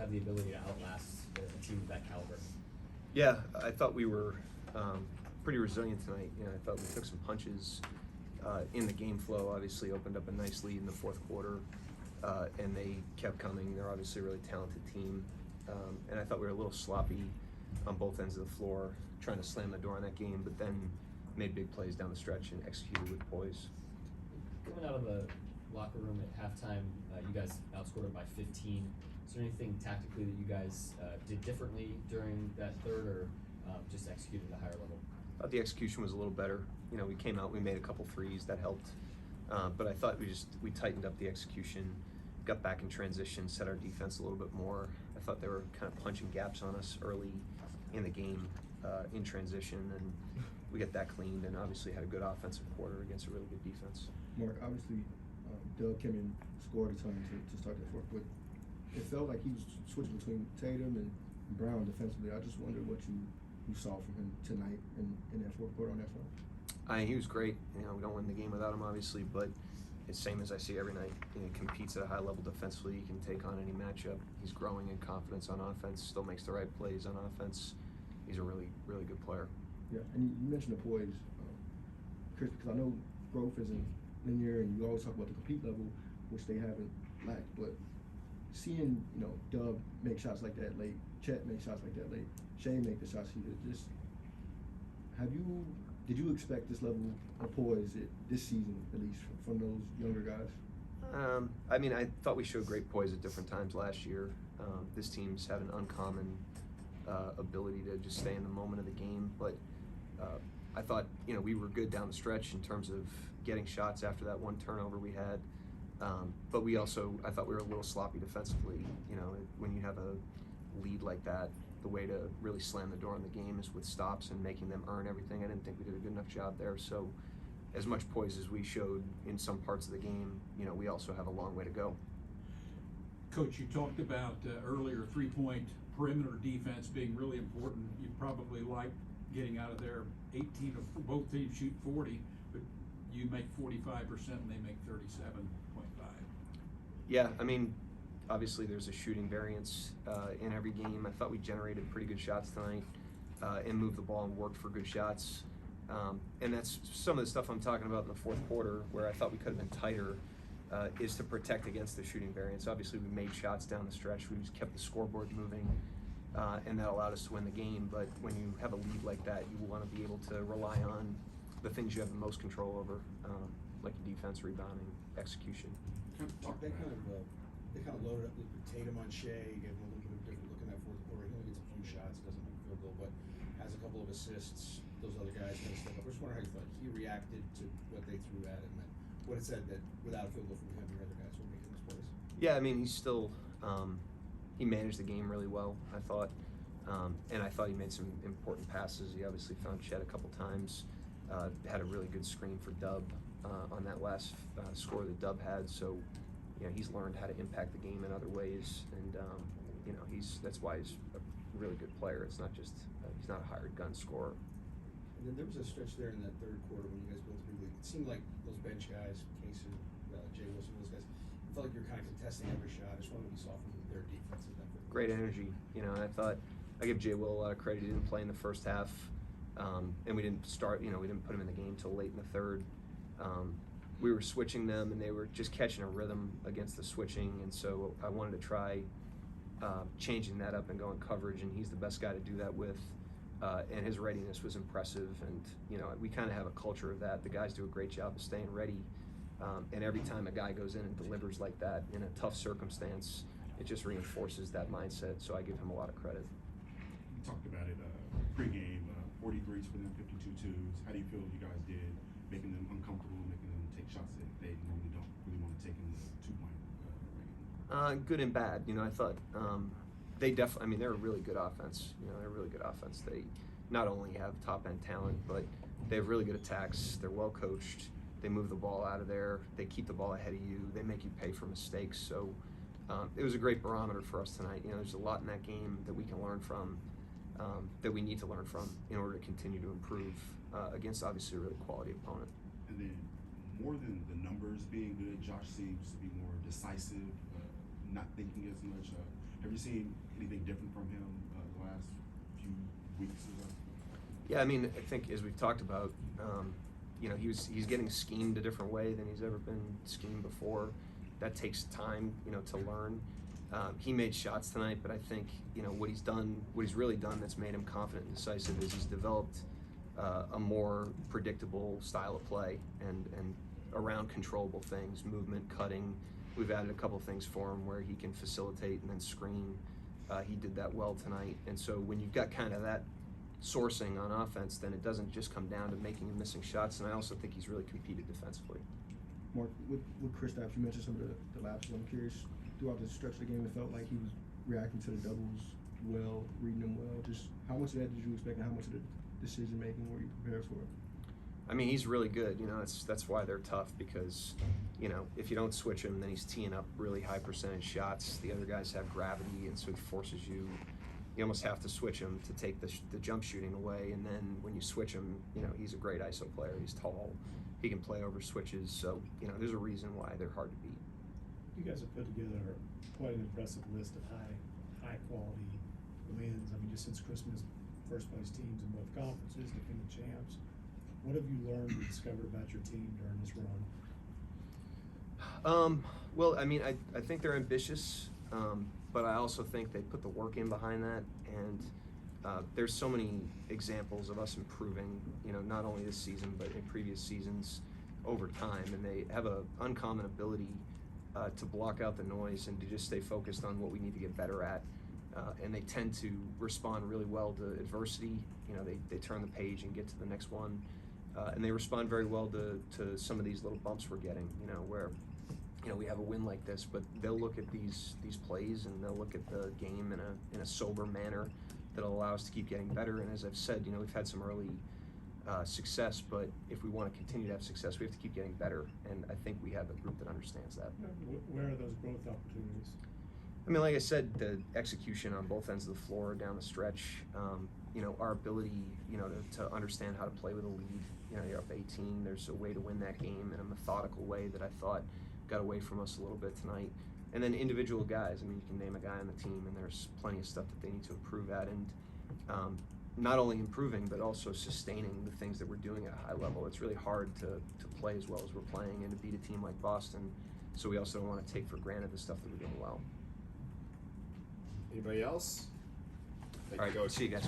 have the ability to outlast a team of that caliber? Yeah, I thought we were pretty resilient tonight. I thought we took some punches in the game flow. Obviously, opened up a nice lead in the fourth quarter, and they kept coming. They're obviously a really talented team, and I thought we were a little sloppy on both ends of the floor, trying to slam the door on that game, but then made big plays down the stretch and executed with poise. Coming out of the locker room at halftime, you guys outscored them by 15. Is there anything tactically that you guys did differently during that third, or just executed at a higher level? I thought the execution was a little better. We came out, we made a couple threes that helped, but I thought we tightened up the execution, got back in transition, set our defense a little bit more. I thought they were kind of punching gaps on us early in the game in transition, and we got that cleaned, and obviously had a good offensive quarter against a really good defense. Mark, obviously, Doug came in, scored a ton to start the fourth, but it felt like he was switching between Tatum and Brown defensively. I just wondered what you saw from him tonight in that fourth quarter on that side. He was great. We don't win the game without him, obviously, but it's same as I see every night. He competes at a high level defensively. He can take on any matchup. He's growing in confidence on offense. Still makes the right plays on offense. He's a really, really good player. Yeah, and you mentioned the poise, Chris, because I know growth isn't linear, and you always talk about the compete level, which they haven't lacked. But seeing Dub make shots like that late, Chet make shots like that late, Shea make the shots he did, did you expect this level of poise this season, at least from those younger guys? I thought we showed great poise at different times last year. This team's had an uncommon ability to just stay in the moment of the game, but I thought we were good down the stretch in terms of getting shots after that one turnover we had, but I thought we were a little sloppy defensively. When you have a lead like that, the way to really slam the door on the game is with stops and making them earn everything. I didn't think we did a good enough job there. So as much poise as we showed in some parts of the game, we also have a long way to go. Coach, you talked about earlier three-point perimeter defense being really important. You probably like getting out of there 18 of both teams shoot 40, but you make 45% and they make 37.5. Yeah, obviously there's a shooting variance in every game. I thought we generated pretty good shots tonight and moved the ball and worked for good shots. And that's some of the stuff I'm talking about in the fourth quarter, where I thought we could have been tighter, is to protect against the shooting variance. Obviously we made shots down the stretch. We just kept the scoreboard moving, and that allowed us to win the game. But when you have a lead like that, you want to be able to rely on the things you have the most control over, like defense, rebounding, execution. They kind of loaded up with Tatum on Shea, gave him a little bit of a different look in that fourth quarter. He only gets a few shots, doesn't make a field goal, but has a couple of assists. Those other guys kind of step up. I just wonder how you thought he reacted to what they threw at him, and what it said that without a field goal from him, your other guys were making those plays. Yeah, he's still he managed the game really well, I thought, and I thought he made some important passes. He obviously found Chet a couple times. Had a really good screen for Dub on that last score that Dub had. So he's learned how to impact the game in other ways, and that's why he's a really good player. It's not just he's not a hired gun scorer. And then there was a stretch there in that third quarter when you guys built the big lead. It seemed like those bench guys, Casey, Jay Wilson, those guys, it felt like you were kind of contesting every shot. I just wanted to be soft from their defense at that point. Great energy, and I thought I give Jay Will a lot of credit. He didn't play in the first half, and we didn't start. We didn't put him in the game till late in the third. We were switching them, and they were just catching a rhythm against the switching, and so I wanted to try changing that up and going coverage, and he's the best guy to do that with, and his readiness was impressive, and we kind of have a culture of that. The guys do a great job of staying ready, and every time a guy goes in and delivers like that in a tough circumstance, it just reinforces that mindset, so I give him a lot of credit. You talked about it pregame, 43s for them, 52 twos. How do you feel you guys did, making them uncomfortable, making them take shots that they normally don't really want to take in the two-point range? Good and bad. I thought they definitely. They're a really good offense. They're a really good offense. They not only have top-end talent, but they have really good attacks. They're well coached. They move the ball out of there. They keep the ball ahead of you. They make you pay for mistakes. So it was a great barometer for us tonight. There's a lot in that game that we can learn from, that we need to learn from in order to continue to improve against obviously a really quality opponent. And then more than the numbers being good, Josh seems to be more decisive, not thinking as much. Have Have you seen anything different from him the last few weeks or so? Yeah, I mean, I think as we've talked about, you know, he's getting schemed a different way than he's ever been schemed before. That takes time, you know, to learn. He made shots tonight, but I think, you know, what he's really done that's made him confident and decisive is he's developed a more predictable style of play and around controllable things, movement, cutting. We've added a couple things for him where he can facilitate and then screen. He did that well tonight. And so when you've got kind of that sourcing on offense, then it doesn't just come down to making and missing shots. And I also think he's really competed defensively. Mark, with Kristaps, you mentioned some of the lapses. I'm curious, throughout the stretch of the game, it felt like he was reacting to the doubles well, reading them well. Just how much of that did you expect, and how much of the decision making were you prepared for? I mean, he's really good. You know, that's why they're tough, because, you know, if you don't switch him, then he's teeing up really high percentage shots. The other guys have gravity, and so he forces you. You almost have to switch him to take the jump shooting away, and then when you switch him, you know, he's a great ISO player. He's tall. He can play over switches. So, you know, there's a reason why they're hard to beat. You guys have put together quite an impressive list of high quality wins. I mean, just since Christmas, first place teams in both conferences, defending champs. What have you learned or discovered about your team during this run? Well, I mean, I think they're ambitious, but I also think they put the work in behind that, and there's so many examples of us improving, you know, not only this season, but in previous seasons over time, and they have an uncommon ability to block out the noise and to just stay focused on what we need to get better at, and they tend to respond really well to adversity. You know, they turn the page and get to the next one, and they respond very well to some of these little bumps we're getting, you know, where, you know, we have a win like this, but they'll look at these plays and they'll look at the game in a sober manner that'll allow us to keep getting better. And as I've said, you know, we've had some early success, but if we want to continue to have success, we have to keep getting better. And I think we have a group that understands that. Where are those growth opportunities? I mean, like I said, the execution on both ends of the floor down the stretch, you know, our ability, you know, to understand how to play with a lead. You know, you're up 18, there's a way to win that game in a methodical way that I thought got away from us a little bit tonight. And then individual guys, I mean, you can name a guy on the team and there's plenty of stuff that they need to improve at, and not only improving, but also sustaining the things that we're doing at a high level. It's really hard to play as well as we're playing and to beat a team like Boston, so we also don't want to take for granted the stuff that we're doing well. Anybody else? All right, see you guys.